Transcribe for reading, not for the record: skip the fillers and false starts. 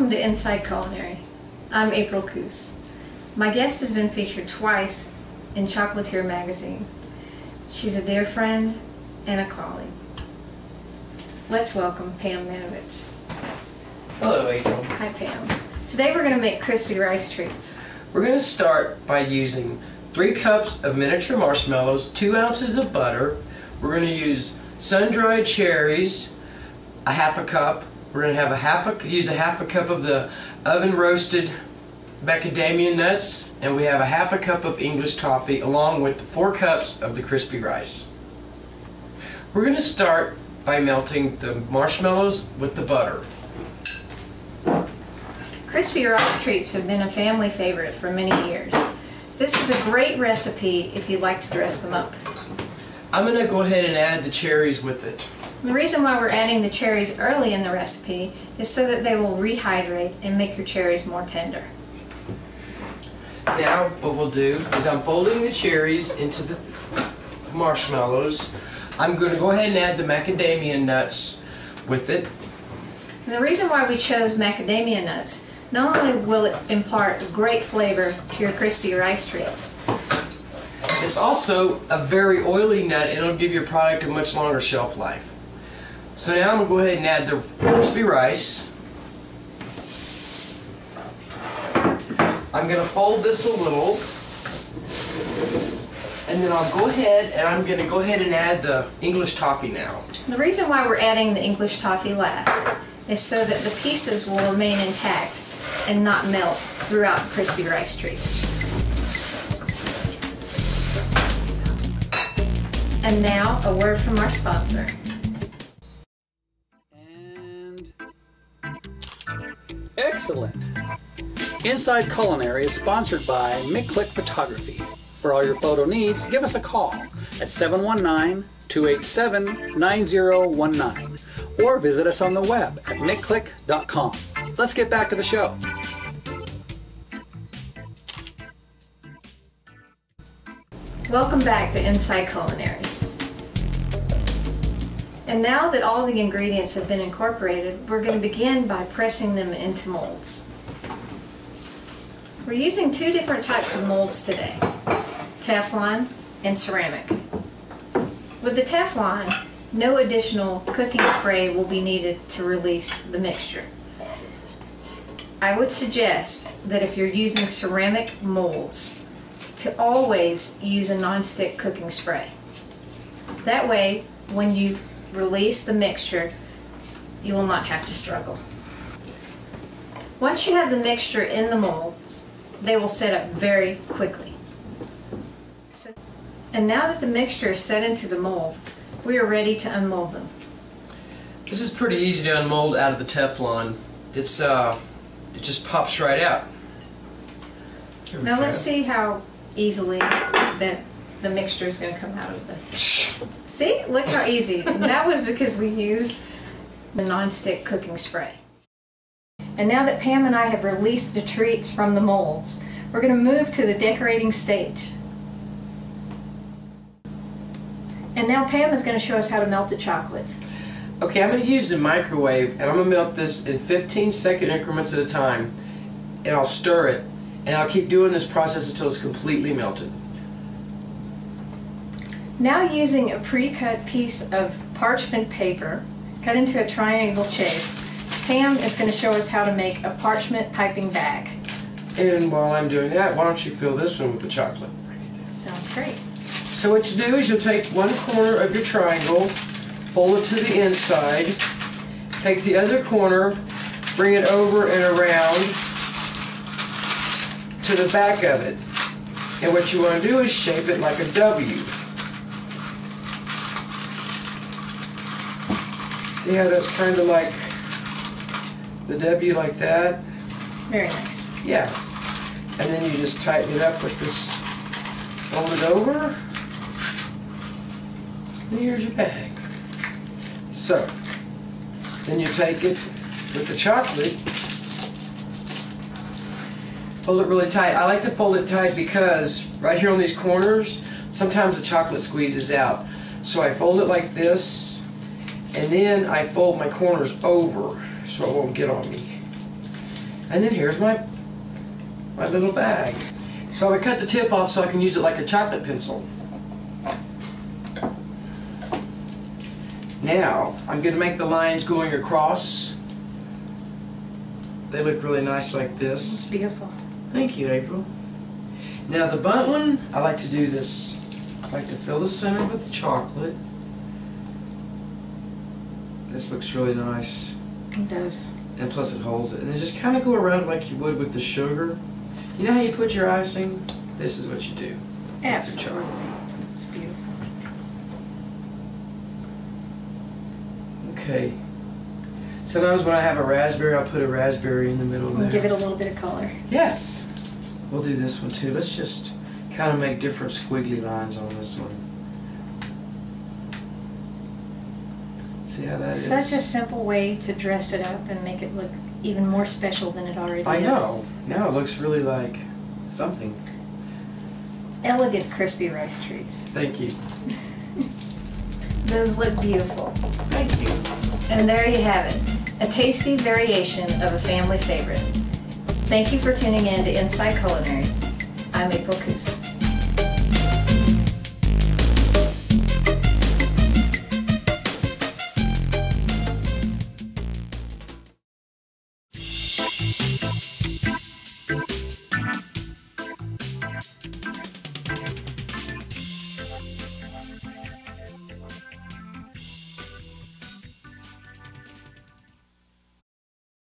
Welcome to Inside Culinary. I'm April Coos. My guest has been featured twice in Chocolatier magazine. She's a dear friend and a colleague. Let's welcome Pam Manovich. Hello, April. Hi, Pam. Today we're going to make crispy rice treats. We're going to start by using 3 cups of miniature marshmallows, 2 ounces of butter. We're going to use sun-dried cherries, a half a cup. We're going to use a half a cup of the oven-roasted macadamia nuts, and we have a half a cup of English toffee, along with 4 cups of the crispy rice. We're going to start by melting the marshmallows with the butter. Crispy rice treats have been a family favorite for many years. This is a great recipe if you'd like to dress them up. I'm going to go ahead and add the cherries with it. The reason why we're adding the cherries early in the recipe is so that they will rehydrate and make your cherries more tender. Now what we'll do is I'm folding the cherries into the marshmallows. I'm going to go ahead and add the macadamia nuts with it. And the reason why we chose macadamia nuts, not only will it impart a great flavor to your crispy rice treats, it's also a very oily nut and it'll give your product a much longer shelf life. So now I'm going to go ahead and add the crispy rice. I'm going to fold this a little, and then I'll go ahead and add the English toffee now. The reason why we're adding the English toffee last is so that the pieces will remain intact and not melt throughout the crispy rice treat. And now, a word from our sponsor. Excellent! Inside Culinary is sponsored by McClick Photography. For all your photo needs, give us a call at 719-287-9019 or visit us on the web at mcclick.com. Let's get back to the show. Welcome back to Inside Culinary. And now that all the ingredients have been incorporated, we're going to begin by pressing them into molds. We're using 2 different types of molds today, Teflon and ceramic. With the Teflon, no additional cooking spray will be needed to release the mixture. I would suggest that if you're using ceramic molds, to always use a non-stick cooking spray. That way, when you release the mixture, you will not have to struggle. Once you have the mixture in the molds, they will set up very quickly. And now that the mixture is set into the mold, we are ready to unmold them. This is pretty easy to unmold out of the Teflon. It just pops right out. Now let's see how easily that the mixture is going to come out of the... See? Look how easy. And that was because we used the non-stick cooking spray. And now that Pam and I have released the treats from the molds, we're going to move to the decorating stage. And now Pam is going to show us how to melt the chocolate. Okay, I'm going to use the microwave, and I'm going to melt this in 15-second increments at a time, and I'll stir it, and I'll keep doing this process until it's completely melted. Now, using a pre-cut piece of parchment paper cut into a triangle shape, Pam is going to show us how to make a parchment piping bag. And while I'm doing that, why don't you fill this one with the chocolate? Sounds great. So what you do is you'll take one corner of your triangle, fold it to the inside, take the other corner, bring it over and around to the back of it. And what you want to do is shape it like a W. See how that's kind of like the W like that? Very nice. Yeah. And then you just tighten it up with this, fold it over, and here's your bag. So, then you take it with the chocolate, fold it really tight. I like to fold it tight because right here on these corners, sometimes the chocolate squeezes out. So I fold it like this, and then I fold my corners over so it won't get on me. And then here's my little bag. So I cut the tip off so I can use it like a chocolate pencil. Now, I'm going to make the lines going across. They look really nice like this. It's beautiful. Thank you, April. Now the bunt one, I like to do this. I like to fill the center with chocolate. This looks really nice. It does. And plus it holds it. And then just kind of go around like you would with the sugar. You know how you put your icing? This is what you do. Absolutely. It's beautiful. Okay. Sometimes when I have a raspberry, I'll put a raspberry in the middle there. And give it a little bit of color. Yes. We'll do this one too. Let's just kind of make different squiggly lines on this one. See how that is? Such a simple way to dress it up and make it look even more special than it already is. I know. Now it looks really like something. Elegant crispy rice treats. Thank you. Those look beautiful. Thank you. And there you have it, a tasty variation of a family favorite. Thank you for tuning in to Inside Culinary. I'm April Coos.